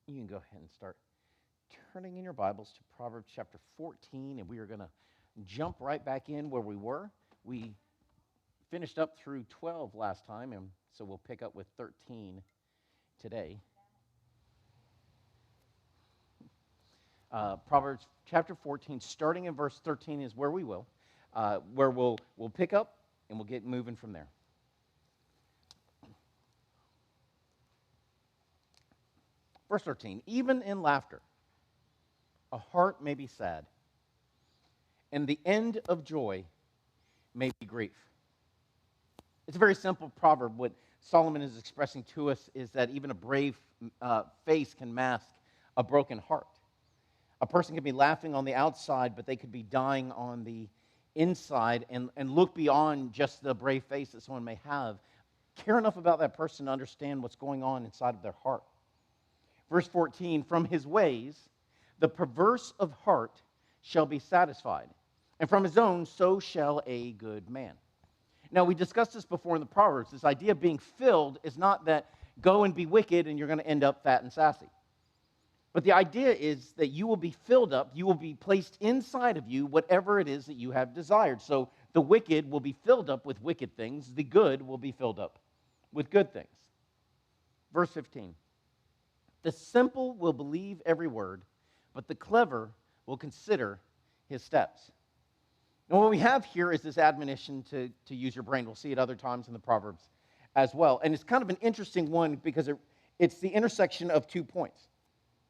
You can go ahead and start turning in your Bibles to Proverbs chapter 14, and we are going to jump right back in where we were. We finished up through 12 last time, and so we'll pick up with 13 today. Proverbs chapter 14, starting in verse 13, is where we'll pick up, and we'll get moving from there. Verse 13, even in laughter, a heart may be sad, and the end of joy may be grief. It's a very simple proverb. What Solomon is expressing to us is that even a brave face can mask a broken heart. A person can be laughing on the outside, but they could be dying on the inside, and look beyond just the brave face that someone may have. Care enough about that person to understand what's going on inside of their heart. Verse 14, from his ways, the perverse of heart shall be satisfied, and from his own, so shall a good man. Now, we discussed this before in the Proverbs. This idea of being filled is not that go and be wicked and you're going to end up fat and sassy. But the idea is that you will be filled up, you will be placed inside of you whatever it is that you have desired. So the wicked will be filled up with wicked things, the good will be filled up with good things. Verse 15. The simple will believe every word, but the clever will consider his steps. And what we have here is this admonition to use your brain. We'll see it other times in the Proverbs as well. And it's kind of an interesting one because it's the intersection of 2 points.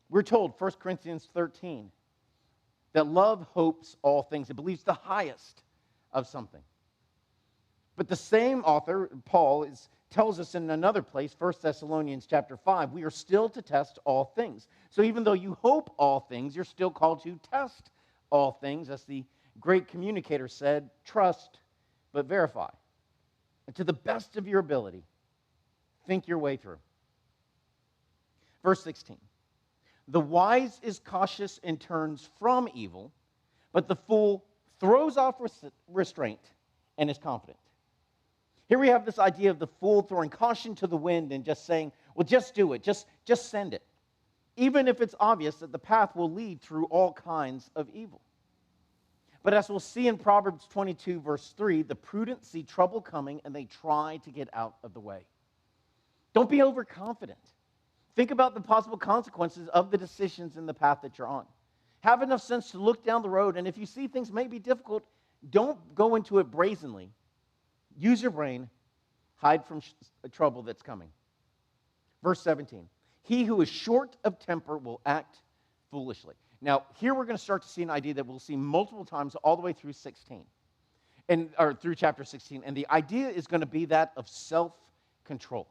We're told, 1 Corinthians 13, that love hopes all things. It believes the highest of something. But the same author, Paul, tells us in another place, 1 Thessalonians chapter 5, we are still to test all things. So even though you hope all things, you're still called to test all things. As the great communicator said, trust but verify. And to the best of your ability, think your way through. Verse 16, the wise is cautious and turns from evil, but the fool throws off restraint and is confident. Here we have this idea of the fool throwing caution to the wind and just saying, well, just do it, just send it, even if it's obvious that the path will lead through all kinds of evil. But as we'll see in Proverbs 22, verse 3, the prudent see trouble coming and they try to get out of the way. Don't be overconfident. Think about the possible consequences of the decisions in the path that you're on. Have enough sense to look down the road, and if you see things may be difficult, don't go into it brazenly. Use your brain, hide from trouble that's coming. Verse 17, he who is short of temper will act foolishly. Now, here we're going to start to see an idea that we'll see multiple times all the way through through chapter 16, and the idea is going to be that of self-control.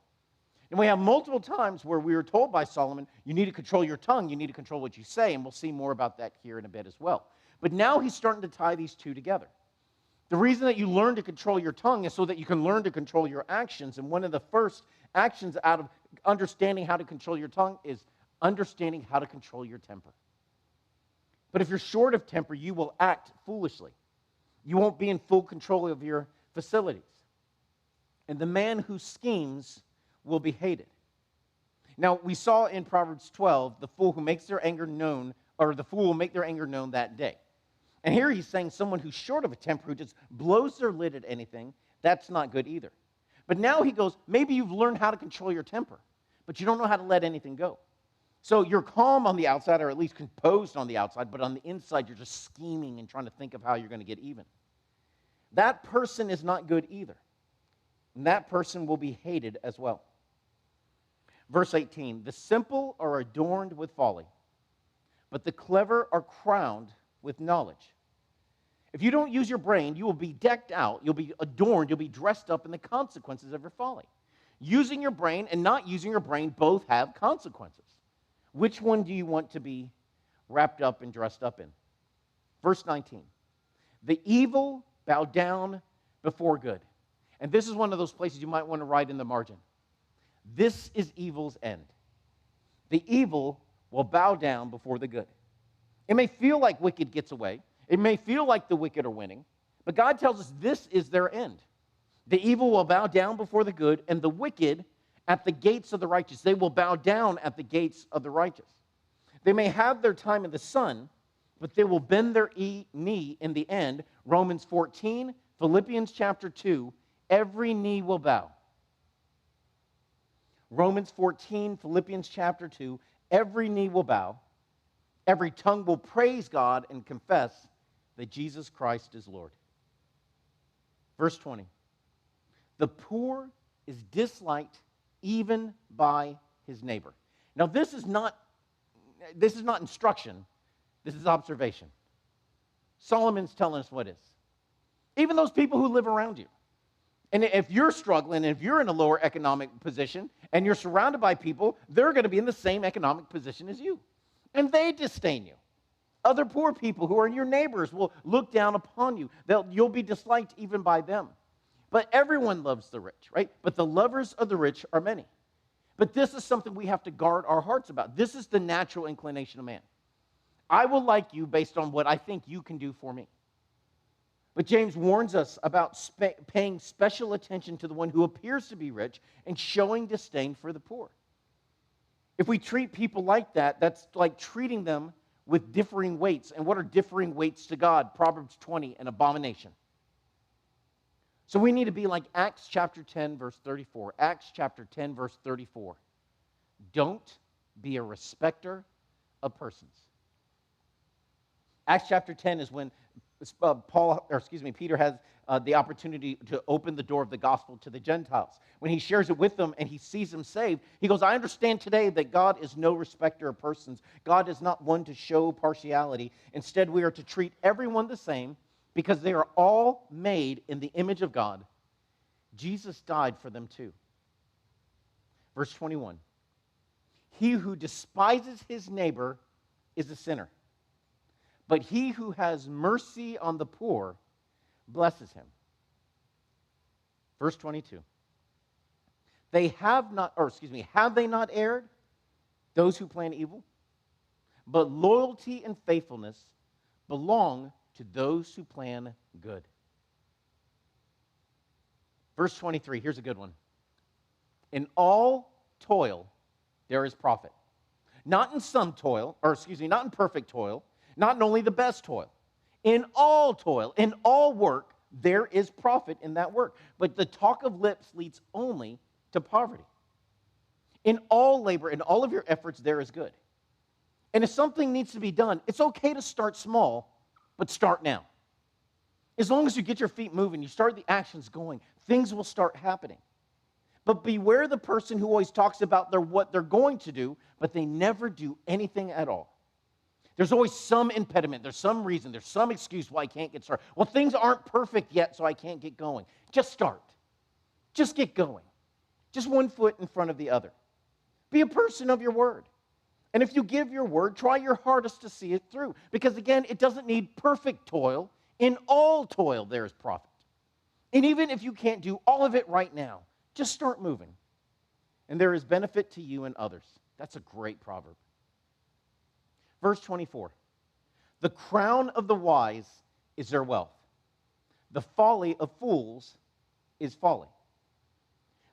And we have multiple times where we were told by Solomon, you need to control your tongue, you need to control what you say, and we'll see more about that here in a bit as well. But now he's starting to tie these two together. The reason that you learn to control your tongue is so that you can learn to control your actions. And one of the first actions out of understanding how to control your tongue is understanding how to control your temper. But if you're short of temper, you will act foolishly. You won't be in full control of your facilities. And the man who schemes will be hated. Now, we saw in Proverbs 12, the fool who makes their anger known, or the fool will make their anger known that day. And here he's saying someone who's short of a temper, who just blows their lid at anything, that's not good either. But now he goes, maybe you've learned how to control your temper, but you don't know how to let anything go. So you're calm on the outside, or at least composed on the outside, but on the inside you're just scheming and trying to think of how you're going to get even. That person is not good either. And that person will be hated as well. Verse 18, the simple are adorned with folly, but the clever are crowned with knowledge. If you don't use your brain, you will be decked out, you'll be adorned, you'll be dressed up in the consequences of your folly. Using your brain and not using your brain both have consequences. Which one do you want to be wrapped up and dressed up in? Verse 19, the evil bow down before good. And this is one of those places you might want to write in the margin. This is evil's end. The evil will bow down before the good. It may feel like wicked gets away. It may feel like the wicked are winning. But God tells us this is their end. The evil will bow down before the good, and the wicked at the gates of the righteous. They will bow down at the gates of the righteous. They may have their time in the sun, but they will bend their knee in the end. Romans 14, Philippians chapter 2, every knee will bow. Romans 14, Philippians chapter 2, every knee will bow. Every tongue will praise God and confess that Jesus Christ is Lord. Verse 20. The poor is disliked even by his neighbor. Now, this is not instruction. This is observation. Solomon's telling us what is. Even those people who live around you. And if you're struggling, if you're in a lower economic position, and you're surrounded by people, they're going to be in the same economic position as you. And they disdain you. Other poor people who are your neighbors will look down upon you. You'll be disliked even by them. But everyone loves the rich, right? But the lovers of the rich are many. But this is something we have to guard our hearts about. This is the natural inclination of man. I will like you based on what I think you can do for me. But James warns us about paying special attention to the one who appears to be rich and showing disdain for the poor. If we treat people like that, that's like treating them with differing weights. And what are differing weights to God? Proverbs 20, an abomination. So we need to be like Acts chapter 10, verse 34. Acts chapter 10, verse 34. Don't be a respecter of persons. Acts chapter 10 is when Peter has the opportunity to open the door of the gospel to the Gentiles. When he shares it with them and he sees them saved, he goes, I understand today that God is no respecter of persons. God is not one to show partiality. Instead, we are to treat everyone the same because they are all made in the image of God. Jesus died for them too. Verse 21. He who despises his neighbor is a sinner. But he who has mercy on the poor blesses him. Verse 22. Have they not erred, those who plan evil? But loyalty and faithfulness belong to those who plan good. Verse 23, here's a good one. In all toil there is profit. Not in some toil, not in perfect toil, not in only the best toil. In all toil, in all work, there is profit in that work. But the talk of lips leads only to poverty. In all labor, in all of your efforts, there is good. And if something needs to be done, it's okay to start small, but start now. As long as you get your feet moving, you start the actions going, things will start happening. But beware the person who always talks about what they're going to do, but they never do anything at all. There's always some impediment. There's some reason. There's some excuse why I can't get started. Well, things aren't perfect yet, so I can't get going. Just start. Just get going. Just one foot in front of the other. Be a person of your word. And if you give your word, try your hardest to see it through. Because, again, it doesn't need perfect toil. In all toil, there is profit. And even if you can't do all of it right now, just start moving. And there is benefit to you and others. That's a great proverb. Verse 24, the crown of the wise is their wealth. The folly of fools is folly.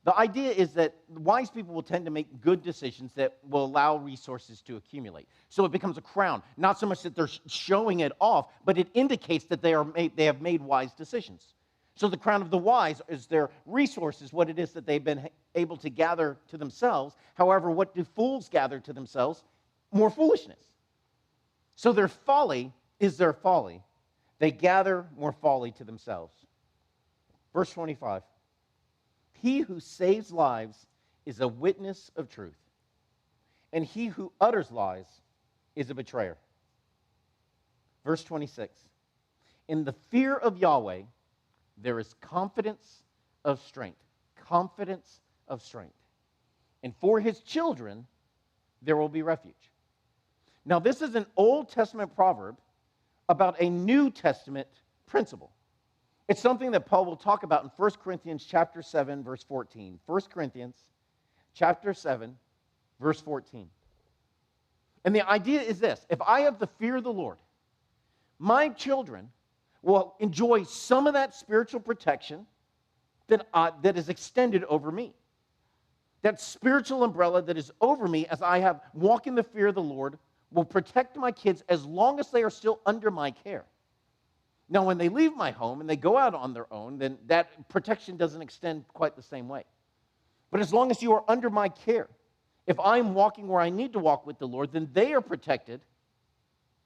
The idea is that wise people will tend to make good decisions that will allow resources to accumulate. So it becomes a crown, not so much that they're showing it off, but it indicates that they have made wise decisions. So the crown of the wise is their resources, what it is that they've been able to gather to themselves. However, what do fools gather to themselves? More foolishness. So their folly is their folly. They gather more folly to themselves. Verse 25. He who saves lives is a witness of truth, and he who utters lies is a betrayer. Verse 26. In the fear of Yahweh, there is confidence of strength. Confidence of strength. And for his children, there will be refuge. Now, this is an Old Testament proverb about a New Testament principle. It's something that Paul will talk about in 1 Corinthians chapter 7, verse 14. 1 Corinthians chapter 7, verse 14. And the idea is this. If I have the fear of the Lord, my children will enjoy some of that spiritual protection that is extended over me. That spiritual umbrella that is over me as I have walk in the fear of the Lord will protect my kids as long as they are still under my care. Now, when they leave my home and they go out on their own, then that protection doesn't extend quite the same way. But as long as you are under my care, if I'm walking where I need to walk with the Lord, then they are protected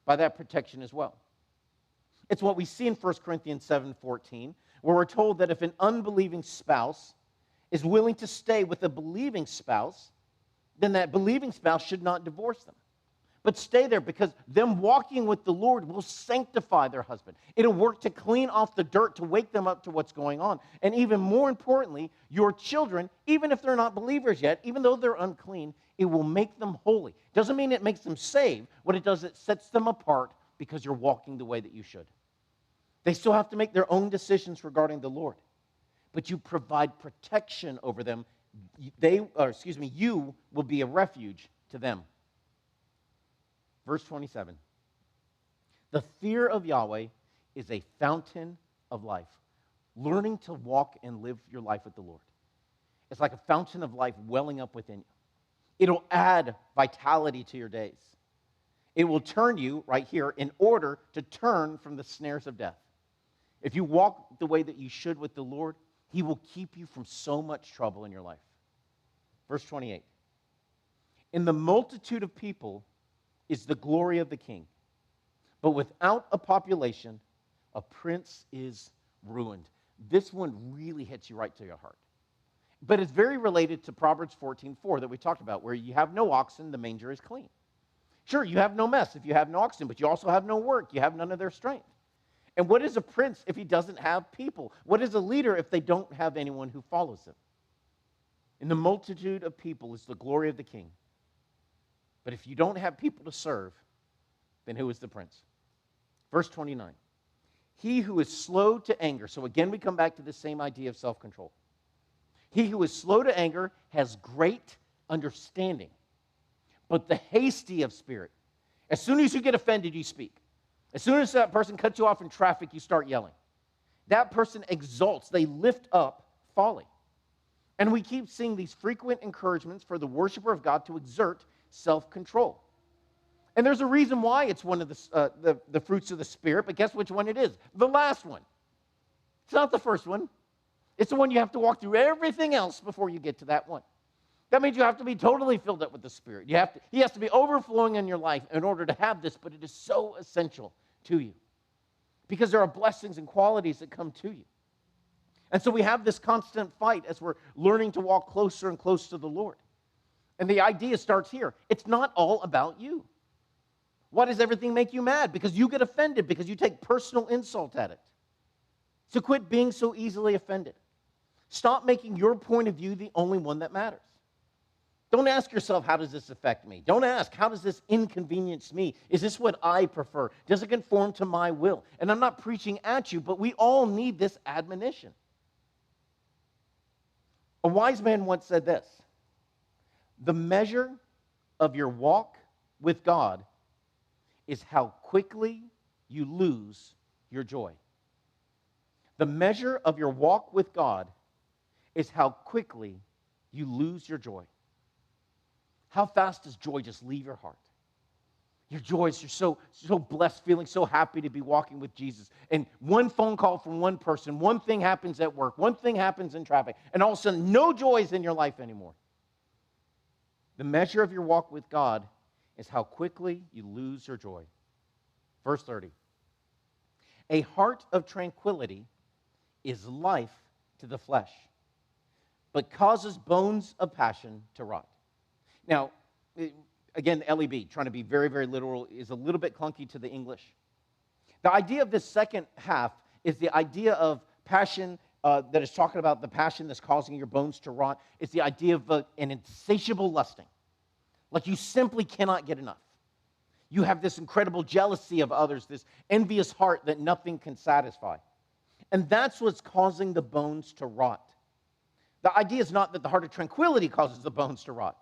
by that protection as well. It's what we see in 1 Corinthians 7:14, where we're told that if an unbelieving spouse is willing to stay with a believing spouse, then that believing spouse should not divorce them, but stay there, because them walking with the Lord will sanctify their husband. It'll work to clean off the dirt, to wake them up to what's going on. And even more importantly, your children, even if they're not believers yet, even though they're unclean, it will make them holy. Doesn't mean it makes them saved. What it does, it sets them apart because you're walking the way that you should. They still have to make their own decisions regarding the Lord, but you provide protection over them. You will be a refuge to them. Verse 27, the fear of Yahweh is a fountain of life. Learning to walk and live your life with the Lord. It's like a fountain of life welling up within you. It'll add vitality to your days. It will turn you, right here, in order to turn from the snares of death. If you walk the way that you should with the Lord, He will keep you from so much trouble in your life. Verse 28, in the multitude of people is the glory of the king. But without a population, a prince is ruined. This one really hits you right to your heart. But it's very related to Proverbs 14:4 that we talked about, where you have no oxen, the manger is clean. Sure, you have no mess if you have no oxen, but you also have no work. You have none of their strength. And what is a prince if he doesn't have people? What is a leader if they don't have anyone who follows them? In the multitude of people is the glory of the king. But if you don't have people to serve, then who is the prince? Verse 29. He who is slow to anger. So again, we come back to the same idea of self-control. He who is slow to anger has great understanding. But the hasty of spirit, as soon as you get offended, you speak. As soon as that person cuts you off in traffic, you start yelling. That person exalts. They lift up folly. And we keep seeing these frequent encouragements for the worshiper of God to exert self-control. And there's a reason why it's one of the fruits of the Spirit, but guess which one it is? The last one. It's not the first one. It's the one you have to walk through everything else before you get to that one. That means you have to be totally filled up with the Spirit. He has to be overflowing in your life in order to have this, but it is so essential to you because there are blessings and qualities that come to you. And so we have this constant fight as we're learning to walk closer and closer to the Lord. And the idea starts here. It's not all about you. Why does everything make you mad? Because you get offended, because you take personal insult at it. So quit being so easily offended. Stop making your point of view the only one that matters. Don't ask yourself, how does this affect me? Don't ask, how does this inconvenience me? Is this what I prefer? Does it conform to my will? And I'm not preaching at you, but we all need this admonition. A wise man once said this: the measure of your walk with God is how quickly you lose your joy. The measure of your walk with God is how quickly you lose your joy. How fast does joy just leave your heart? Your joy is, you're so blessed, feeling so happy to be walking with Jesus. And one phone call from one person, one thing happens at work, one thing happens in traffic, and all of a sudden, no joy is in your life anymore. The measure of your walk with God is how quickly you lose your joy. Verse 30. A heart of tranquility is life to the flesh, but causes bones of passion to rot. Now, again, the LEB, trying to be very, very literal, is a little bit clunky to the English. The idea of this second half is the idea of passion that is talking about the passion that's causing your bones to rot. It's the idea of an insatiable lusting. Like you simply cannot get enough. You have this incredible jealousy of others, this envious heart that nothing can satisfy. And that's what's causing the bones to rot. The idea is not that the heart of tranquility causes the bones to rot,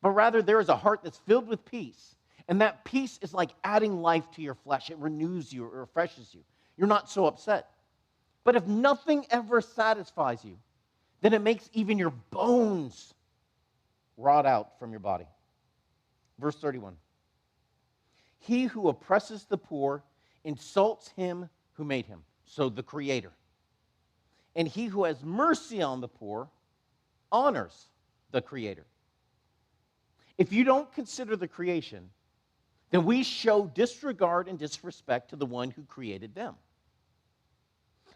but rather there is a heart that's filled with peace. And that peace is like adding life to your flesh. It renews you, it refreshes you. You're not so upset. But if nothing ever satisfies you, then it makes even your bones rot out from your body. Verse 31. He who oppresses the poor insults him who made him, so the Creator. And he who has mercy on the poor honors the Creator. If you don't consider the creation, then we show disregard and disrespect to the one who created them.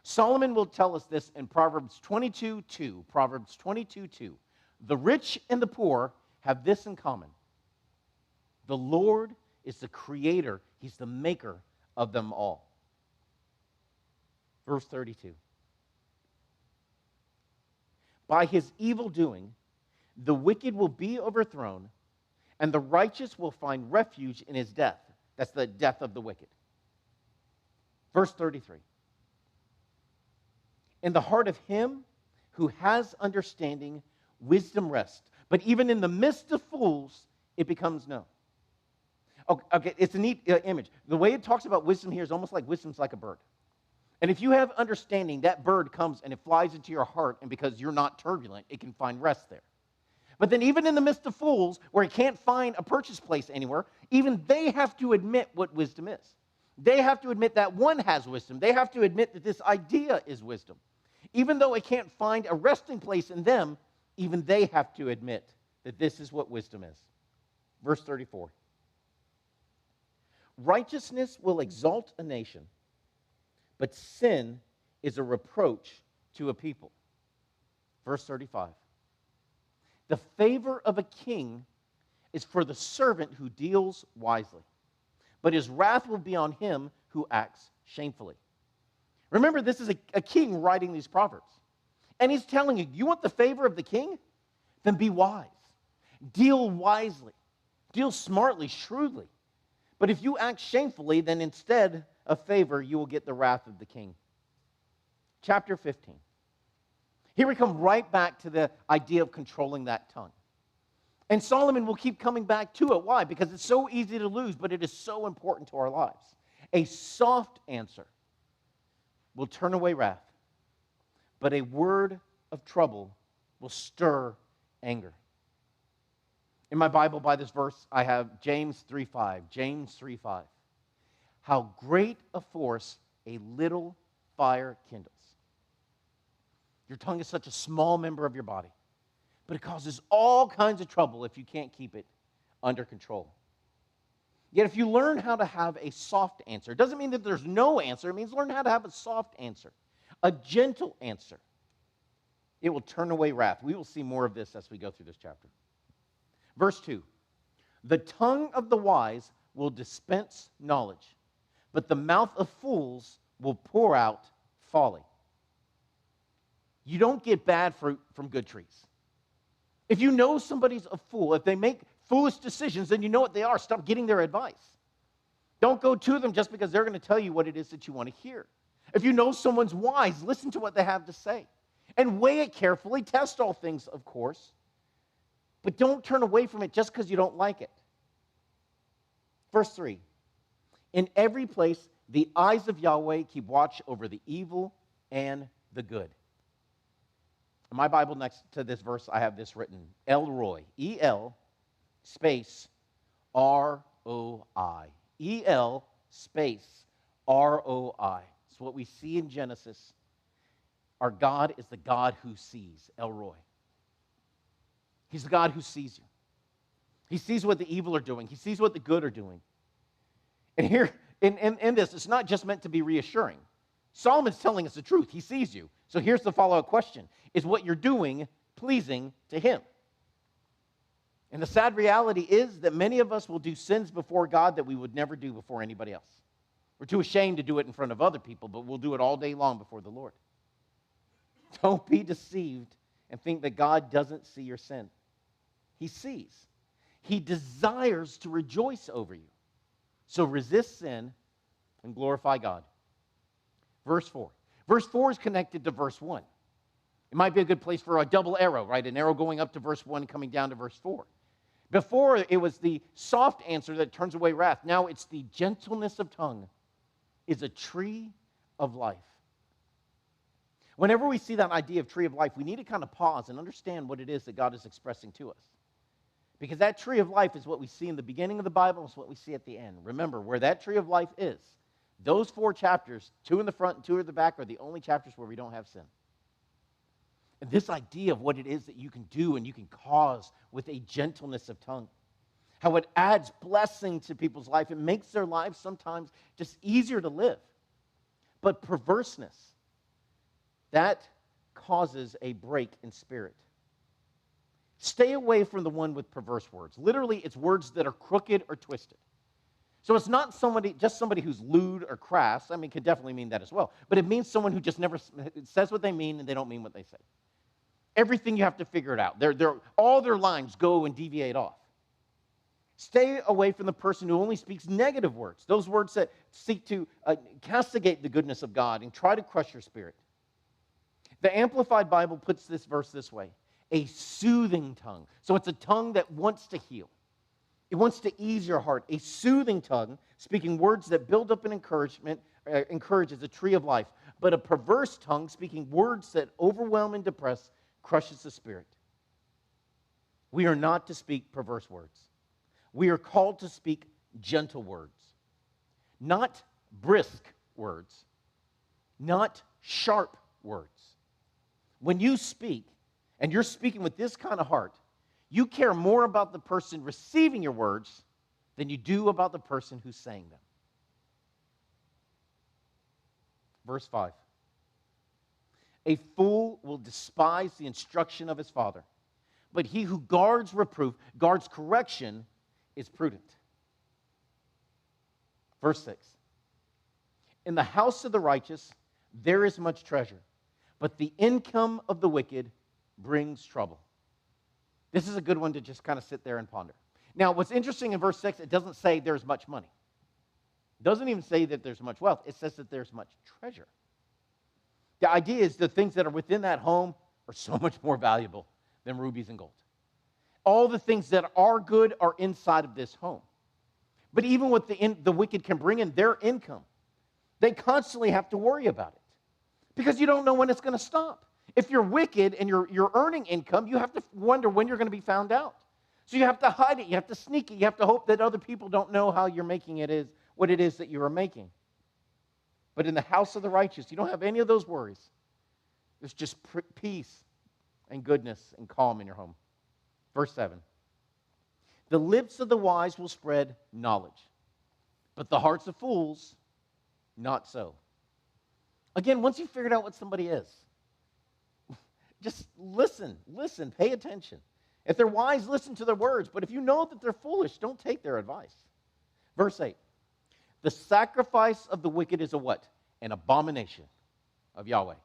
Solomon will tell us this in Proverbs 22:2. Proverbs 22:2. The rich and the poor have this in common. The Lord is the creator. He's the maker of them all. Verse 32. By his evil doing, the wicked will be overthrown, and the righteous will find refuge in his death. That's the death of the wicked. Verse 33. In the heart of him who has understanding, wisdom rests. But even in the midst of fools, it becomes known. Okay, it's a neat image. The way it talks about wisdom here is almost like wisdom's like a bird. And if you have understanding, that bird comes and it flies into your heart, and because you're not turbulent, it can find rest there. But then even in the midst of fools, where it can't find a purchase place anywhere, even they have to admit what wisdom is. They have to admit that one has wisdom. They have to admit that this idea is wisdom. Even though it can't find a resting place in them, even they have to admit that this is what wisdom is. Verse 34. Righteousness will exalt a nation, but sin is a reproach to a people. Verse 35. The favor of a king is for the servant who deals wisely, but his wrath will be on him who acts shamefully. Remember, this is a king writing these Proverbs. And he's telling you, you want the favor of the king? Then be wise. Deal wisely. Deal smartly, shrewdly. But if you act shamefully, then instead of favor, you will get the wrath of the king. Chapter 15. Here we come right back to the idea of controlling that tongue. And Solomon will keep coming back to it. Why? Because it's so easy to lose, but it is so important to our lives. A soft answer will turn away wrath, but a word of trouble will stir anger. In my Bible, by this verse, I have James 3:5. James 3:5. How great a force a little fire kindles. Your tongue is such a small member of your body, but it causes all kinds of trouble if you can't keep it under control. Yet if you learn how to have a soft answer, it doesn't mean that there's no answer. It means learn how to have a soft answer, a gentle answer. It will turn away wrath. We will see more of this as we go through this chapter. Verse 2. The tongue of the wise will dispense knowledge, but the mouth of fools will pour out folly. You don't get bad fruit from good trees. If you know somebody's a fool, if they make foolish decisions, then you know what they are. Stop getting their advice. Don't go to them just because they're going to tell you what it is that you want to hear. If you know someone's wise, listen to what they have to say. And weigh it carefully. Test all things, of course. But don't turn away from it just because you don't like it. Verse 3. In every place, the eyes of Yahweh keep watch over the evil and the good. In my Bible, next to this verse, I have this written. El-Roi. E-L space R-O-I. E-L space R-O-I. It's what we see in Genesis. Our God is the God who sees. El-Roi. He's the God who sees you. He sees what the evil are doing. He sees what the good are doing. And here, in this, it's not just meant to be reassuring. Solomon's telling us the truth. He sees you. So here's the follow-up question. Is what you're doing pleasing to him? And the sad reality is that many of us will do sins before God that we would never do before anybody else. We're too ashamed to do it in front of other people, but we'll do it all day long before the Lord. Don't be deceived and think that God doesn't see your sin. He sees. He desires to rejoice over you. So resist sin and glorify God. Verse 4. Verse 4 is connected to verse 1. It might be a good place for a double arrow, right? An arrow going up to verse 1 and coming down to verse 4. Before, it was the soft answer that turns away wrath. Now it's the gentleness of tongue is a tree of life. Whenever we see that idea of tree of life, we need to kind of pause and understand what it is that God is expressing to us. Because that tree of life is what we see in the beginning of the Bible, and it's what we see at the end. Remember, where that tree of life is, those 4 chapters, 2 in the front and 2 at the back, are the only chapters where we don't have sin. And this idea of what it is that you can do and you can cause with a gentleness of tongue, how it adds blessing to people's life. It makes their lives sometimes just easier to live. But perverseness, that causes a break in spirit. Stay away from the one with perverse words. Literally, it's words that are crooked or twisted. So it's not just somebody who's lewd or crass. I mean, it could definitely mean that as well. But it means someone who just never says what they mean and they don't mean what they say. Everything you have to figure it out. All their lines go and deviate off. Stay away from the person who only speaks negative words, those words that seek to castigate the goodness of God and try to crush your spirit. The Amplified Bible puts this verse this way: a soothing tongue. So it's a tongue that wants to heal. It wants to ease your heart. A soothing tongue, speaking words that build up and encourages a tree of life. But a perverse tongue, speaking words that overwhelm and depress, crushes the spirit. We are not to speak perverse words. We are called to speak gentle words, not brisk words, not sharp words. When you speak, and you're speaking with this kind of heart, you care more about the person receiving your words than you do about the person who's saying them. Verse 5. A fool will despise the instruction of his father, but he who guards reproof, guards correction, is prudent. Verse 6. In the house of the righteous there is much treasure, but the income of the wicked brings trouble. This is a good one to just kind of sit there and ponder. Now, what's interesting in verse 6, it doesn't say there's much money. It doesn't even say that there's much wealth. It says that there's much treasure. The idea is the things that are within that home are so much more valuable than rubies and gold. All the things that are good are inside of this home. But even what the wicked can bring in their income, they constantly have to worry about it because you don't know when it's going to stop. If you're wicked and you're earning income, you have to wonder when you're going to be found out. So you have to hide it. You have to sneak it. You have to hope that other people don't know how you're making what it is that you are making. But in the house of the righteous, you don't have any of those worries. There's just peace and goodness and calm in your home. Verse 7. The lips of the wise will spread knowledge, but the hearts of fools, not so. Again, once you've figured out what somebody is, just listen, pay attention. If they're wise, listen to their words, but if you know that they're foolish, don't take their advice. Verse 8. The sacrifice of the wicked is a what? An abomination of Yahweh.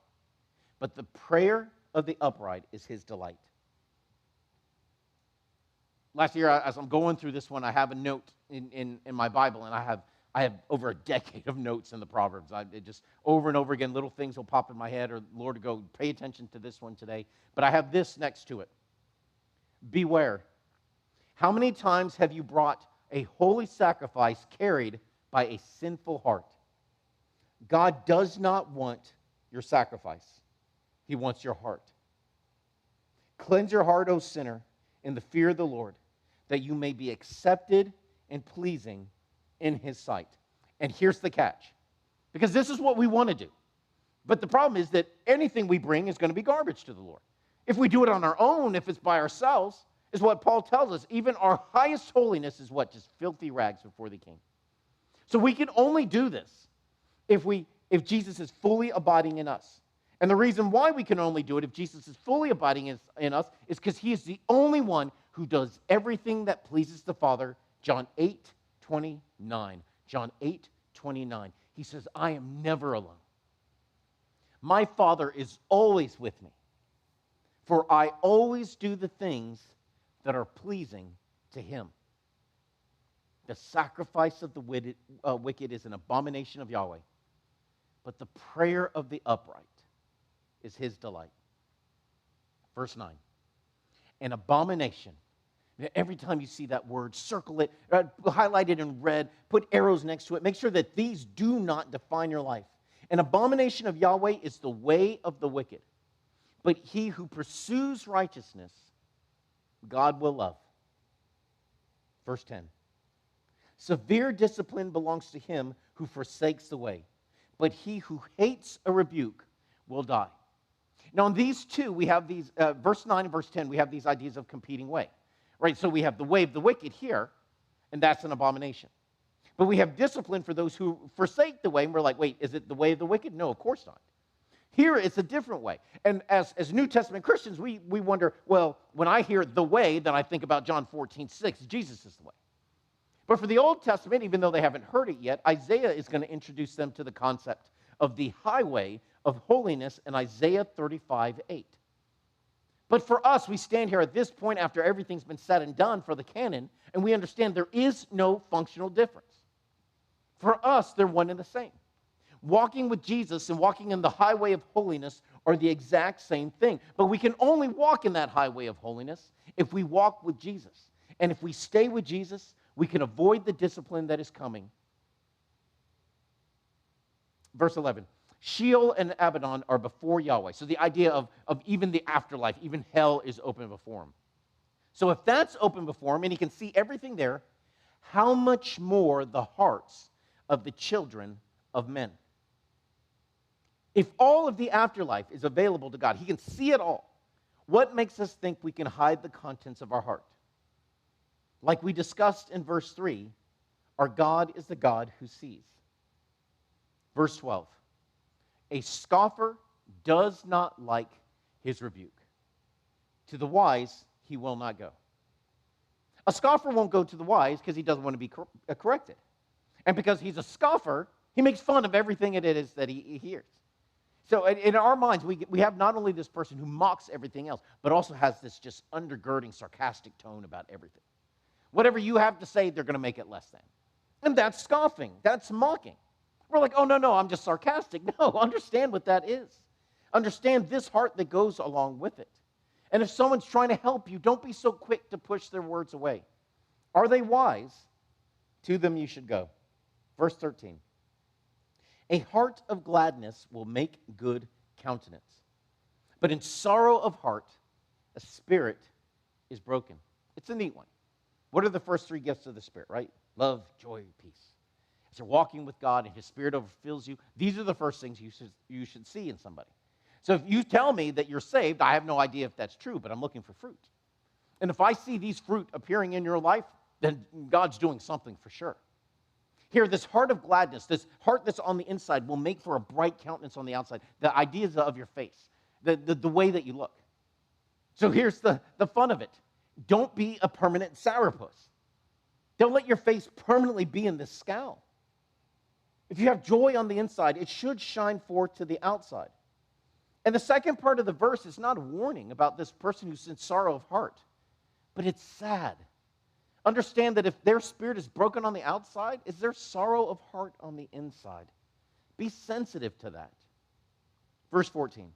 But the prayer of the upright is his delight. Last year, as I'm going through this one, I have a note in my Bible, and I have over a decade of notes in the Proverbs. It just over and over again, little things will pop in my head, or Lord, go pay attention to this one today. But I have this next to it. Beware. How many times have you brought a holy sacrifice carried by a sinful heart? God does not want your sacrifice. He wants your heart. Cleanse your heart, O sinner, in the fear of the Lord, that you may be accepted and pleasing in his sight. And here's the catch, because this is what we want to do. But the problem is that anything we bring is going to be garbage to the Lord. If we do it on our own, if it's by ourselves, is what Paul tells us. Even our highest holiness is what? Just filthy rags before the King. So we can only do this if Jesus is fully abiding in us. And the reason why we can only do it if Jesus is fully abiding in us is because he is the only one who does everything that pleases the Father. John 8:29. John 8:29. He says, I am never alone. My Father is always with me, for I always do the things that are pleasing to him. The sacrifice of the wicked is an abomination of Yahweh, but the prayer of the upright is his delight. Verse 9. An abomination. Every time you see that word, circle it, highlight it in red, put arrows next to it. Make sure that these do not define your life. An abomination of Yahweh is the way of the wicked, but he who pursues righteousness, God will love. Verse 10. Severe discipline belongs to him who forsakes the way, but he who hates a rebuke will die. Now, in these two, we have these, verse 9 and verse 10, we have these ideas of competing way, right? So we have the way of the wicked here, and that's an abomination. But we have discipline for those who forsake the way, and we're like, wait, is it the way of the wicked? No, of course not. Here, it's a different way. And as New Testament Christians, we wonder, well, when I hear the way, then I think about John 14:6, Jesus is the way. But for the Old Testament, even though they haven't heard it yet, Isaiah is going to introduce them to the concept of the highway of holiness in Isaiah 35:8. But for us, we stand here at this point after everything's been said and done for the canon, and we understand there is no functional difference. For us, they're one and the same. Walking with Jesus and walking in the highway of holiness are the exact same thing. But we can only walk in that highway of holiness if we walk with Jesus. And if we stay with Jesus, we can avoid the discipline that is coming. Verse 11. Sheol and Abaddon are before Yahweh. So the idea of even the afterlife, even hell is open before him. So if that's open before him and he can see everything there, how much more the hearts of the children of men? If all of the afterlife is available to God, he can see it all, what makes us think we can hide the contents of our heart? Like we discussed in verse 3, our God is the God who sees. Verse 12, a scoffer does not like his rebuke. To the wise, he will not go. A scoffer won't go to the wise because he doesn't want to be corrected. And because he's a scoffer, he makes fun of everything it is that he hears. So in our minds, we have not only this person who mocks everything else, but also has this just undergirding sarcastic tone about everything. Whatever you have to say, they're going to make it less than. And that's scoffing. That's mocking. We're like, oh, no, I'm just sarcastic. No, understand what that is. Understand this heart that goes along with it. And if someone's trying to help you, don't be so quick to push their words away. Are they wise? To them you should go. Verse 13. A heart of gladness will make good countenance, but in sorrow of heart, a spirit is broken. It's a neat one. What are the first three gifts of the Spirit, right? Love, joy, peace. As you're walking with God and his Spirit overfills you, these are the first things you should see in somebody. So if you tell me that you're saved, I have no idea if that's true, but I'm looking for fruit. And if I see these fruit appearing in your life, then God's doing something for sure. Here, this heart of gladness, this heart that's on the inside will make for a bright countenance on the outside. The ideas of your face, the way that you look. So here's the fun of it. Don't be a permanent sourpuss. Don't let your face permanently be in this scowl. If you have joy on the inside, it should shine forth to the outside. And the second part of the verse is not a warning about this person who's in sorrow of heart, but it's sad. Understand that if their spirit is broken on the outside, is there sorrow of heart on the inside? Be sensitive to that. Verse 14.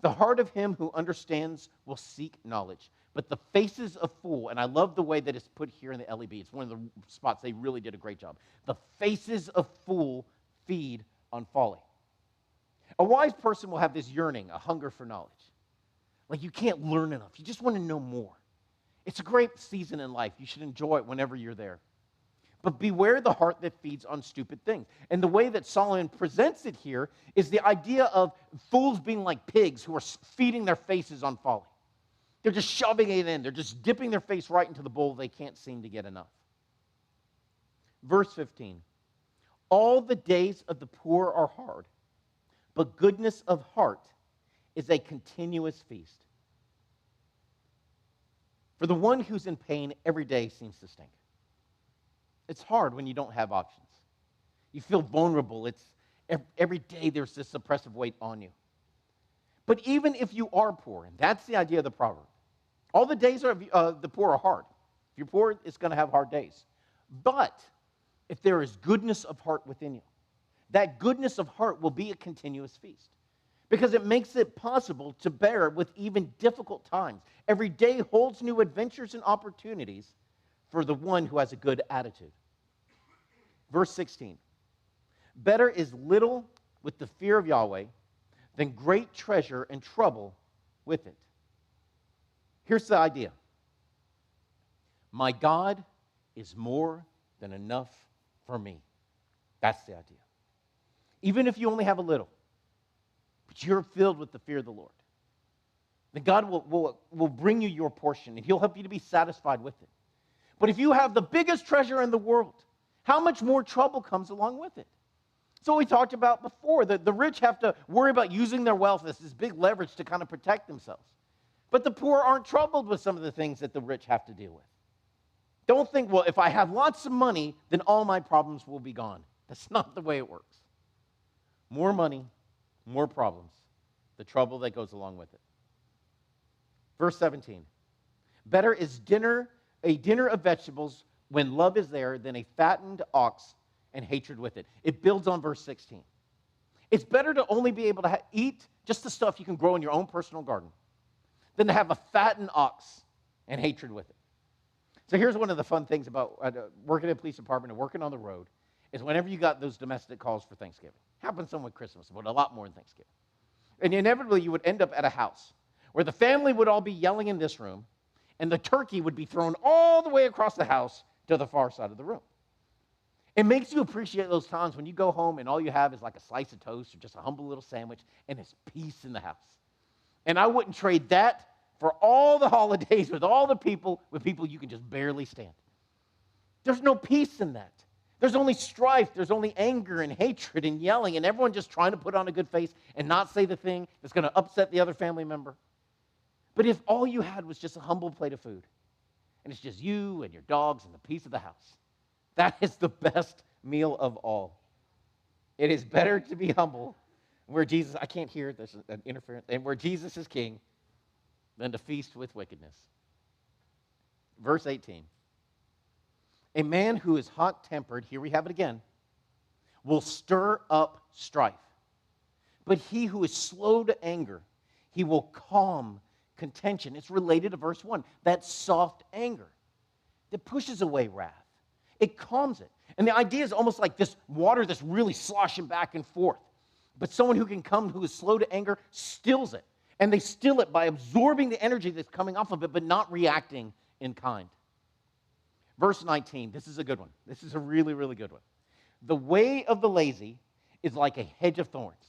The heart of him who understands will seek knowledge, but the faces of fool, and I love the way that it's put here in the LEB. It's one of the spots they really did a great job. The faces of fool feed on folly. A wise person will have this yearning, a hunger for knowledge. Like you can't learn enough. You just want to know more. It's a great season in life. You should enjoy it whenever you're there. But beware the heart that feeds on stupid things. And the way that Solomon presents it here is the idea of fools being like pigs who are feeding their faces on folly. They're just shoving it in. They're just dipping their face right into the bowl. They can't seem to get enough. Verse 15. All the days of the poor are hard, but goodness of heart is a continuous feast. For the one who's in pain, every day seems to stink. It's hard when you don't have options. You feel vulnerable. It's every day there's this oppressive weight on you. But even if you are poor, and that's the idea of the proverb, all the days of the poor are hard. If you're poor, it's going to have hard days. But if there is goodness of heart within you, that goodness of heart will be a continuous feast. Because it makes it possible to bear with even difficult times. Every day holds new adventures and opportunities for the one who has a good attitude. Verse 16. Better is little with the fear of Yahweh than great treasure and trouble with it. Here's the idea. My God is more than enough for me. That's the idea. Even if you only have a little, but you're filled with the fear of the Lord, then God will bring you your portion, and he'll help you to be satisfied with it. But if you have the biggest treasure in the world, how much more trouble comes along with it? So we talked about before, that the rich have to worry about using their wealth as this big leverage to kind of protect themselves. But the poor aren't troubled with some of the things that the rich have to deal with. Don't think, well, if I have lots of money, then all my problems will be gone. That's not the way it works. More money, more problems, the trouble that goes along with it. Verse 17, better is a dinner of vegetables when love is there than a fattened ox and hatred with it. It builds on verse 16. It's better to only be able to eat just the stuff you can grow in your own personal garden than to have a fattened ox and hatred with it. So here's one of the fun things about working in a police department and working on the road is whenever you got those domestic calls for Thanksgiving. Happens some with Christmas, but a lot more in Thanksgiving. And inevitably you would end up at a house where the family would all be yelling in this room and the turkey would be thrown all the way across the house to the far side of the room. It makes you appreciate those times when you go home and all you have is like a slice of toast or just a humble little sandwich and it's peace in the house. And I wouldn't trade that for all the holidays with all the people, with people you can just barely stand. There's no peace in that. There's only strife, there's only anger and hatred and yelling and everyone just trying to put on a good face and not say the thing that's going to upset the other family member. But if all you had was just a humble plate of food, and it's just you and your dogs and the peace of the house, that is the best meal of all. It is better to be humble, where Jesus, I can't hear, there's an interference, and where Jesus is king, than to feast with wickedness. Verse 18. A man who is hot-tempered, here we have it again, will stir up strife. But he who is slow to anger, he will calm contention. It's related to verse 1, that soft anger that pushes away wrath. It calms it. And the idea is almost like this water that's really sloshing back and forth. But someone who can come, who is slow to anger, stills it. And they still it by absorbing the energy that's coming off of it, but not reacting in kind. Verse 19, this is a good one. This is a really, really good one. The way of the lazy is like a hedge of thorns.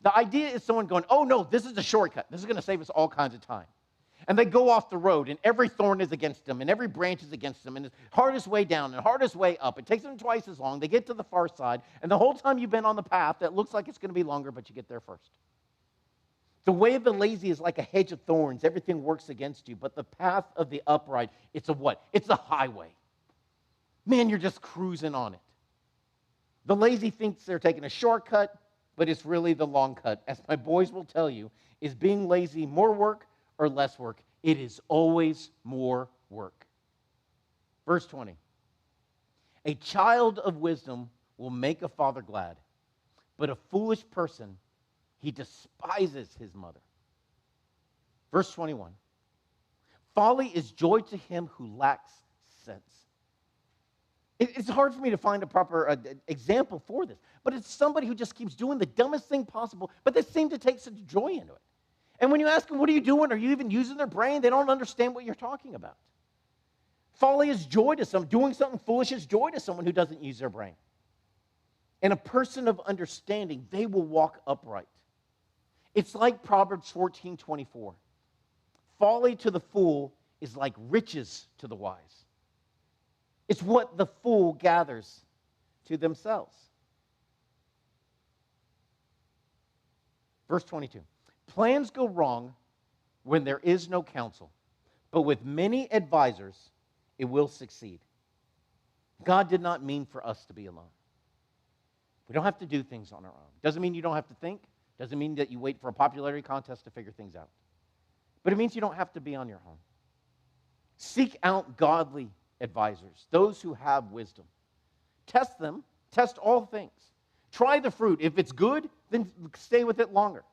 The idea is someone going, oh no, this is a shortcut. This is going to save us all kinds of time. And they go off the road, and every thorn is against them, and every branch is against them, and it's hardest way down and hardest way up. It takes them twice as long. They get to the far side, and the whole time you've been on the path that looks like it's going to be longer, but you get there first. The way of the lazy is like a hedge of thorns. Everything works against you, but the path of the upright, it's a what? It's a highway. Man, you're just cruising on it. The lazy thinks they're taking a shortcut, but it's really the long cut. As my boys will tell you, is being lazy more work or less work? It is always more work. Verse 20. A child of wisdom will make a father glad, but a foolish person, he despises his mother. Verse 21. Folly is joy to him who lacks sense. It's hard for me to find a proper example for this, but it's somebody who just keeps doing the dumbest thing possible, but they seem to take such joy into it. And when you ask them, what are you doing? Are you even using their brain? They don't understand what you're talking about. Folly is joy to someone. Doing something foolish is joy to someone who doesn't use their brain. And a person of understanding, they will walk upright. It's like Proverbs 14:24. Folly to the fool is like riches to the wise. It's what the fool gathers to themselves. Verse 22. Plans go wrong when there is no counsel, but with many advisors, it will succeed. God did not mean for us to be alone. We don't have to do things on our own. Doesn't mean you don't have to think. Doesn't mean that you wait for a popularity contest to figure things out. But it means you don't have to be on your own. Seek out godly advisors, those who have wisdom. Test them. Test all things. Try the fruit. If it's good, then stay with it longer.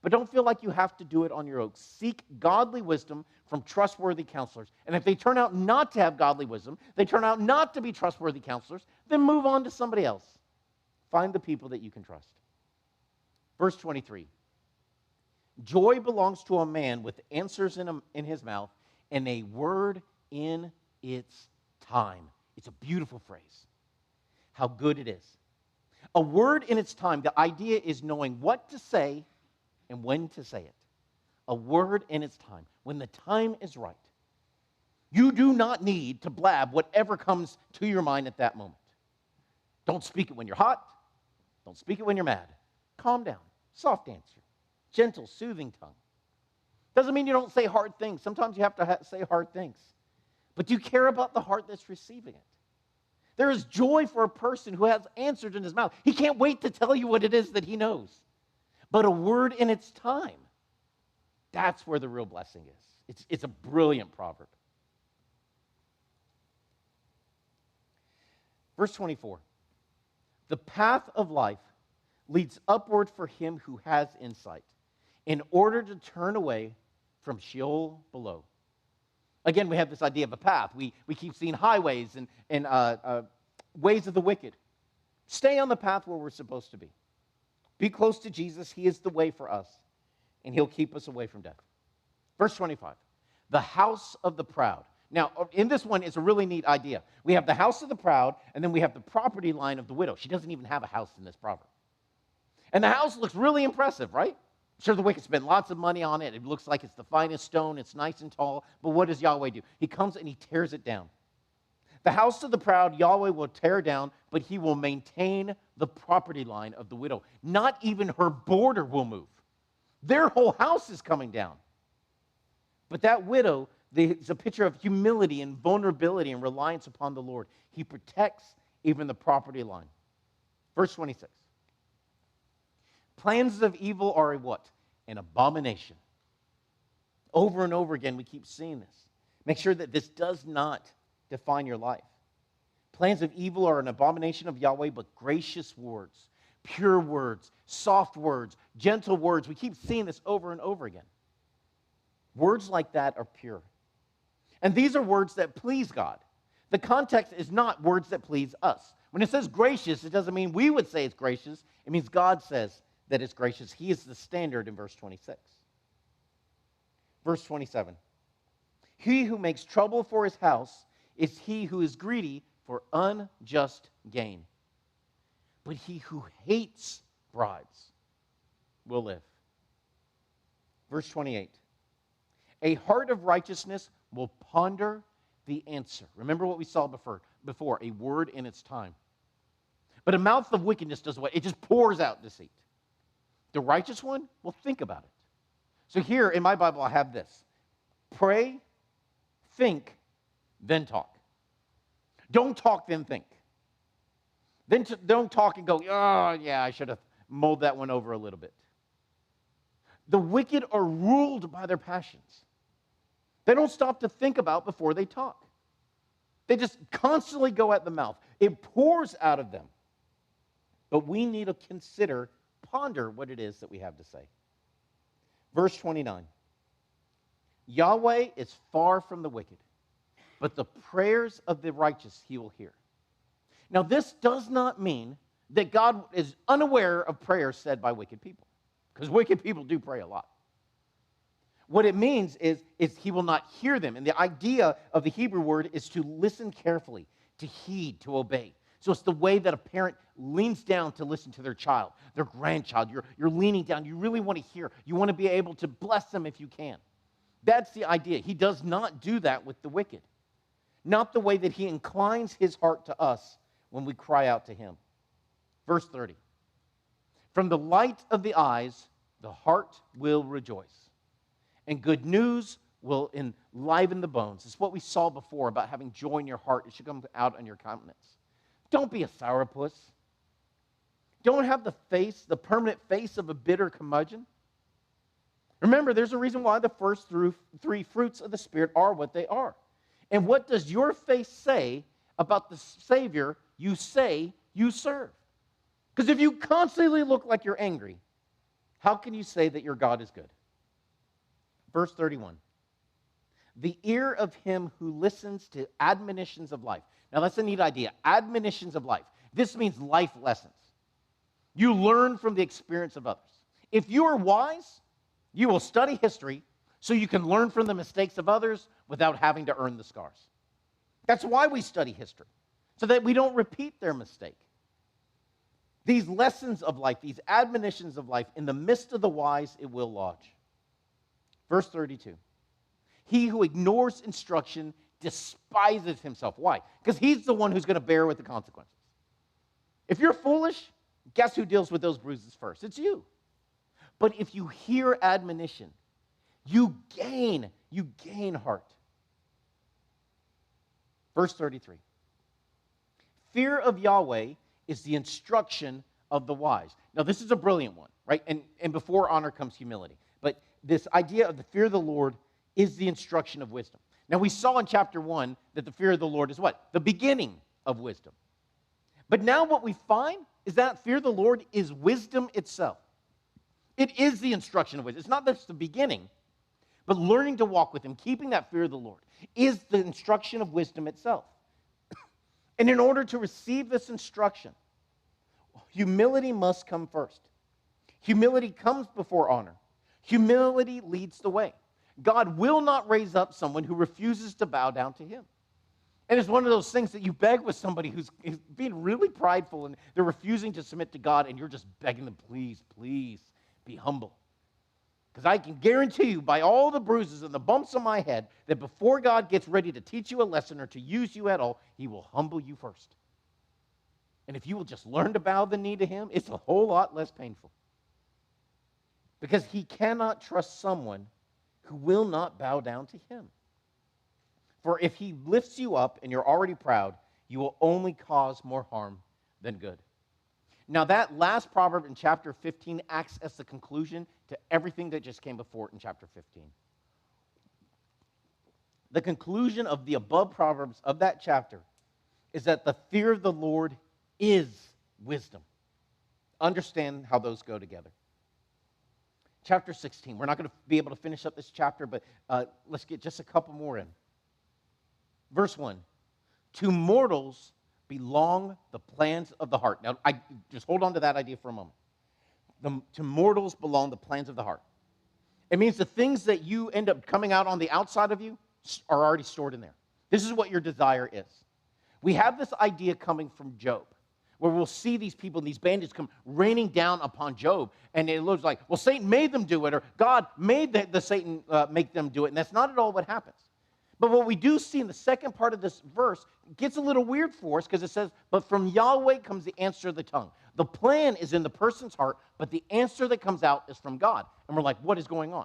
But don't feel like you have to do it on your own. Seek godly wisdom from trustworthy counselors. And if they turn out not to have godly wisdom, they turn out not to be trustworthy counselors, then move on to somebody else. Find the people that you can trust. Verse 23. Joy belongs to a man with answers in his mouth and a word in its time. It's a beautiful phrase. How good it is. A word in its time, the idea is knowing what to say and when to say it. A word in its time, when the time is right. You do not need to blab whatever comes to your mind at that moment. Don't speak it when you're hot. Don't speak it when you're mad. Calm down. Soft answer. Gentle, soothing tongue. Doesn't mean you don't say hard things. Sometimes you have to say hard things. But you care about the heart that's receiving it. There is joy for a person who has answered in his mouth. He can't wait to tell you what it is that he knows. But a word in its time, that's where the real blessing is. It's a brilliant proverb. Verse 24. The path of life leads upward for him who has insight, in order to turn away from Sheol below. Again, we have this idea of a path. We keep seeing highways and ways of the wicked. Stay on the path where we're supposed to be. Be close to Jesus. He is the way for us, and he'll keep us away from death. Verse 25, the house of the proud. Now, in this one, it's a really neat idea. We have the house of the proud, and then we have the property line of the widow. She doesn't even have a house in this proverb. And the house looks really impressive, right? Sure, the wicked spend lots of money on it. It looks like it's the finest stone. It's nice and tall. But what does Yahweh do? He comes and he tears it down. The house of the proud, Yahweh will tear down, but he will maintain the property line of the widow. Not even her border will move. Their whole house is coming down. But that widow, it's a picture of humility and vulnerability and reliance upon the Lord. He protects even the property line. Verse 26. Plans of evil are a what? An abomination. Over and over again, we keep seeing this. Make sure that this does not define your life. Plans of evil are an abomination of Yahweh, but gracious words, pure words, soft words, gentle words. We keep seeing this over and over again. Words like that are pure. And these are words that please God. The context is not words that please us. When it says gracious, it doesn't mean we would say it's gracious. It means God says that it's gracious. He is the standard in verse 26. Verse 27. He who makes trouble for his house is he who is greedy for unjust gain. But he who hates bribes will live. Verse 28. A heart of righteousness will ponder the answer. Remember what we saw before, a word in its time. But a mouth of wickedness does what? It just pours out deceit. The righteous one will think about it. So here in my Bible, I have this. Pray, think, then talk. Don't talk, then think. Then don't talk and go, oh, yeah, I should have mulled that one over a little bit. The wicked are ruled by their passions. They don't stop to think about before they talk. They just constantly go at the mouth. It pours out of them. But we need to ponder what it is that we have to say. Verse 29. Yahweh is far from the wicked, but the prayers of the righteous he will hear. Now, this does not mean that God is unaware of prayers said by wicked people, because wicked people do pray a lot. What it means is he will not hear them. And the idea of the Hebrew word is to listen carefully, to heed, to obey. So it's the way that a parent leans down to listen to their child, their grandchild. You're leaning down. You really want to hear. You want to be able to bless them if you can. That's the idea. He does not do that with the wicked. Not the way that he inclines his heart to us when we cry out to him. Verse 30. From the light of the eyes, the heart will rejoice. And good news will enliven the bones. It's what we saw before about having joy in your heart. It should come out on your countenance. Don't be a sourpuss. Don't have the permanent face of a bitter curmudgeon. Remember, there's a reason why the first three fruits of the Spirit are what they are. And what does your face say about the Savior you say you serve? Because if you constantly look like you're angry, how can you say that your God is good? Verse 31. The ear of him who listens to admonitions of life. Now, that's a neat idea. Admonitions of life. This means life lessons. You learn from the experience of others. If you are wise, you will study history so you can learn from the mistakes of others without having to earn the scars. That's why we study history, so that we don't repeat their mistake. These lessons of life, these admonitions of life, in the midst of the wise, it will lodge. Verse 32. He who ignores instruction despises himself. Why? Because he's the one who's going to bear with the consequences. If you're foolish, guess who deals with those bruises first? It's you. But if you hear admonition, you gain heart. Verse 33. Fear of Yahweh is the instruction of the wise. Now, this is a brilliant one, right? And before honor comes humility. But this idea of the fear of the Lord is the instruction of wisdom. Now, we saw in chapter 1 that the fear of the Lord is what? The beginning of wisdom. But now what we find is that fear of the Lord is wisdom itself. It is the instruction of wisdom. It's not just the beginning, but learning to walk with him, keeping that fear of the Lord, is the instruction of wisdom itself. And in order to receive this instruction, humility must come first. Humility comes before honor. Humility leads the way. God will not raise up someone who refuses to bow down to him. And it's one of those things that you beg with somebody who's being really prideful and they're refusing to submit to God, and you're just begging them, please, please, be humble. Because I can guarantee you, by all the bruises and the bumps on my head, that before God gets ready to teach you a lesson or to use you at all, he will humble you first. And if you will just learn to bow the knee to him, it's a whole lot less painful. Because he cannot trust someone who will not bow down to him. For if he lifts you up and you're already proud, you will only cause more harm than good. Now, that last proverb in chapter 15 acts as the conclusion to everything that just came before it in chapter 15. The conclusion of the above proverbs of that chapter is that the fear of the Lord is wisdom. Understand how those go together. Chapter 16. We're not going to be able to finish up this chapter, but let's get just a couple more in. Verse 1. To mortals belong the plans of the heart. Now, I just hold on to that idea for a moment. To mortals belong the plans of the heart. It means the things that you end up coming out on the outside of you are already stored in there. This is what your desire is. We have this idea coming from Job, where we'll see these people, these bandits come raining down upon Job, and it looks like, well, Satan made them do it, or God made the Satan make them do it, and that's not at all what happens. But what we do see in the second part of this verse gets a little weird for us, because it says, but from Yahweh comes the answer of the tongue. The plan is in the person's heart, but the answer that comes out is from God. And we're like, what is going on?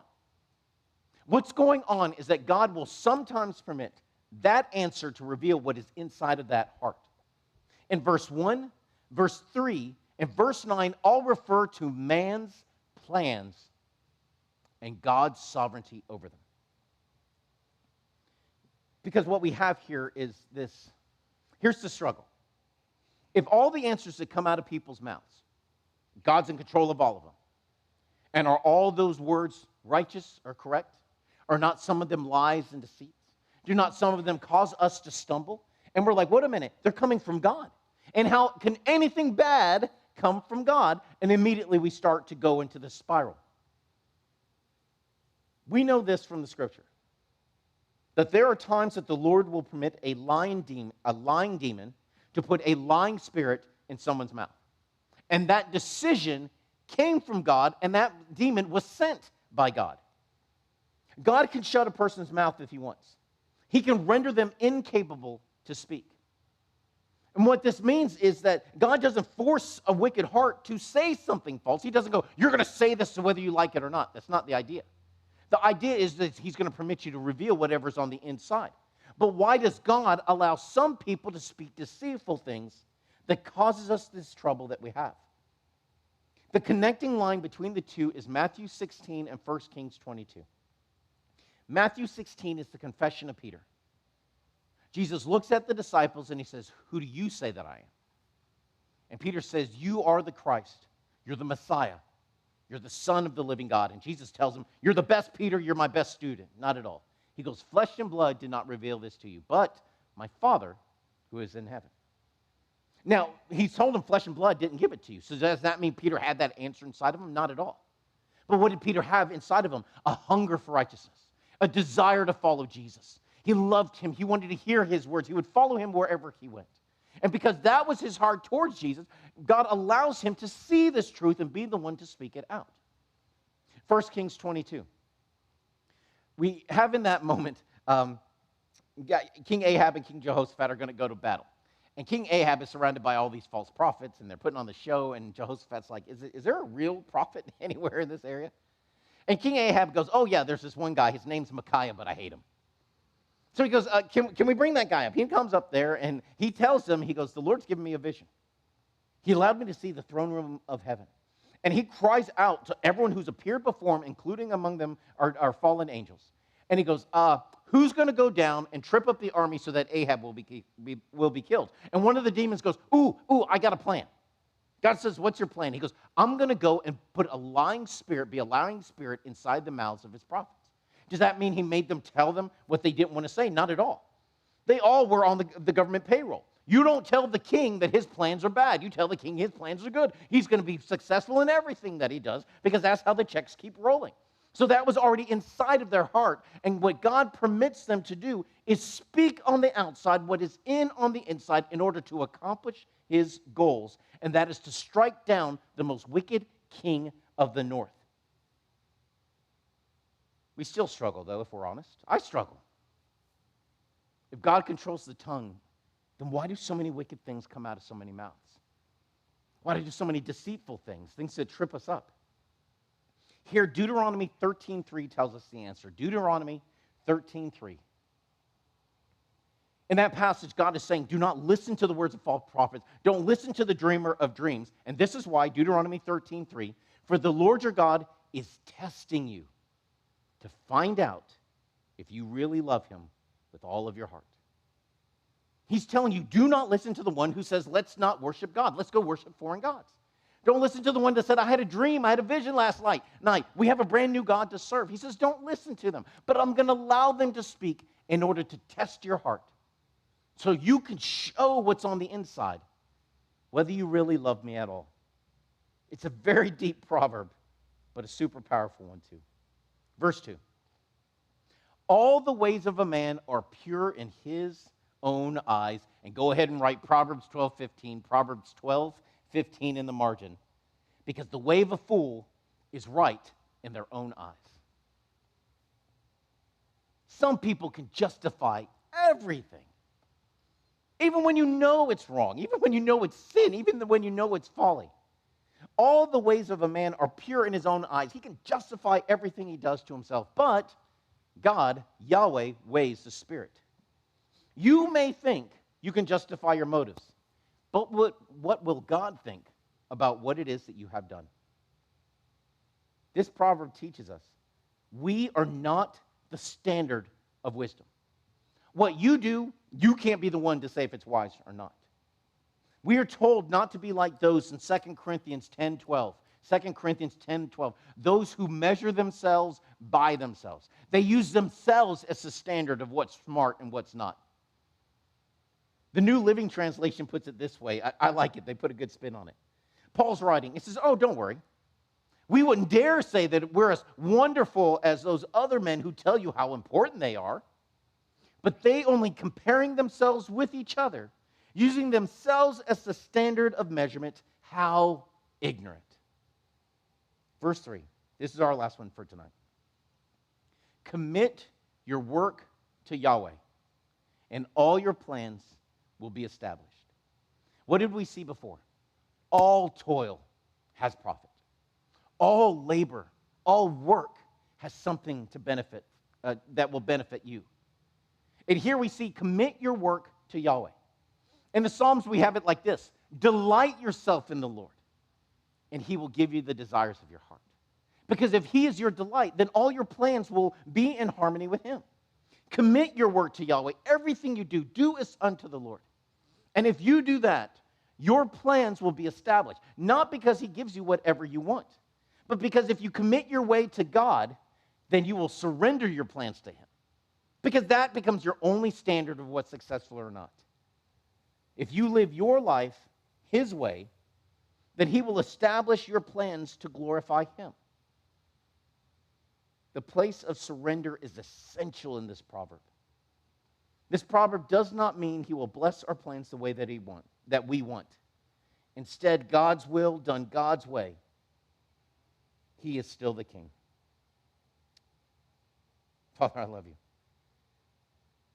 What's going on is that God will sometimes permit that answer to reveal what is inside of that heart. In verse 1, verse 3, and verse 9 all refer to man's plans and God's sovereignty over them. Because what we have here is this. Here's the struggle. If all the answers that come out of people's mouths, God's in control of all of them, and are all those words righteous or correct? Are not some of them lies and deceits? Do not some of them cause us to stumble? And we're like, wait a minute, they're coming from God. And how can anything bad come from God? And immediately we start to go into the spiral. We know this from the scripture, that there are times that the Lord will permit a lying demon to put a lying spirit in someone's mouth. And that decision came from God, and that demon was sent by God. God can shut a person's mouth if he wants. He can render them incapable to speak. And what this means is that God doesn't force a wicked heart to say something false. He doesn't go, you're going to say this whether you like it or not. That's not the idea. The idea is that he's going to permit you to reveal whatever's on the inside. But why does God allow some people to speak deceitful things that causes us this trouble that we have? The connecting line between the two is Matthew 16 and 1 Kings 22. Matthew 16 is the confession of Peter. Jesus looks at the disciples and he says, who do you say that I am? And Peter says, you are the Christ. You're the Messiah. You're the Son of the living God. And Jesus tells him, you're the best, Peter. You're my best student. Not at all. He goes, flesh and blood did not reveal this to you, but my Father who is in heaven. Now, he told him flesh and blood didn't give it to you. So does that mean Peter had that answer inside of him? Not at all. But what did Peter have inside of him? A hunger for righteousness, a desire to follow Jesus. He loved him. He wanted to hear his words. He would follow him wherever he went. And because that was his heart towards Jesus, God allows him to see this truth and be the one to speak it out. 1 Kings 22. We have in that moment, King Ahab and King Jehoshaphat are going to go to battle. And King Ahab is surrounded by all these false prophets, and they're putting on the show, and Jehoshaphat's like, is there a real prophet anywhere in this area? And King Ahab goes, oh yeah, there's this one guy, his name's Micaiah, but I hate him. So he goes, can we bring that guy up? He comes up there, and he tells them, he goes, the Lord's given me a vision. He allowed me to see the throne room of heaven. And he cries out to everyone who's appeared before him, including among them our fallen angels. And he goes, who's going to go down and trip up the army so that Ahab will be killed? And one of the demons goes, ooh, I got a plan. God says, what's your plan? He goes, I'm going to go and put a lying spirit inside the mouths of his prophets. Does that mean he made them tell them what they didn't want to say? Not at all. They all were on the government payroll. You don't tell the king that his plans are bad. You tell the king his plans are good. He's going to be successful in everything that he does because that's how the checks keep rolling. So that was already inside of their heart. And what God permits them to do is speak on the outside what is on the inside in order to accomplish his goals. And that is to strike down the most wicked king of the north. We still struggle, though, if we're honest. I struggle. If God controls the tongue, then why do so many wicked things come out of so many mouths? Why do so many deceitful things, things that trip us up? Here, Deuteronomy 13:3 tells us the answer. Deuteronomy 13:3. In that passage, God is saying, do not listen to the words of false prophets. Don't listen to the dreamer of dreams. And this is why, Deuteronomy 13:3, for the Lord your God is testing you to find out if you really love him with all of your heart. He's telling you, do not listen to the one who says, let's not worship God. Let's go worship foreign gods. Don't listen to the one that said, I had a dream, I had a vision last night. We have a brand new God to serve. He says, don't listen to them. But I'm going to allow them to speak in order to test your heart so you can show what's on the inside, whether you really love me at all. It's a very deep proverb, but a super powerful one too. Verse 2. All the ways of a man are pure in his own eyes. And go ahead and write Proverbs 12:15, Proverbs 12:15 in the margin. Because the way of a fool is right in their own eyes. Some people can justify everything. Even when you know it's wrong, even when you know it's sin, even when you know it's folly. All the ways of a man are pure in his own eyes. He can justify everything he does to himself. But God, Yahweh, weighs the spirit. You may think you can justify your motives, but what will God think about what it is that you have done? This proverb teaches us we are not the standard of wisdom. What you do, you can't be the one to say if it's wise or not. We are told not to be like those in 2 Corinthians 10:12. 2 Corinthians 10:12. Those who measure themselves by themselves. They use themselves as the standard of what's smart and what's not. The New Living Translation puts it this way. I like it. They put a good spin on it. Paul's writing. It says, oh, don't worry. We wouldn't dare say that we're as wonderful as those other men who tell you how important they are. But they only comparing themselves with each other, using themselves as the standard of measurement. How ignorant. Verse 3. This is our last one for tonight. Commit your work to Yahweh, and all your plans will be established. What did we see before? All toil has profit. All labor, all work has something to benefit, that will benefit you. And here we see, commit your work to Yahweh. In the Psalms, we have it like this. Delight yourself in the Lord, and he will give you the desires of your heart. Because if he is your delight, then all your plans will be in harmony with him. Commit your work to Yahweh. Everything you do, do as unto the Lord. And if you do that, your plans will be established. Not because he gives you whatever you want, but because if you commit your way to God, then you will surrender your plans to him. Because that becomes your only standard of what's successful or not. If you live your life his way, then he will establish your plans to glorify him. The place of surrender is essential in this proverb. This proverb does not mean he will bless our plans the way that we want. Instead, God's will done God's way. He is still the king. Father, I love you.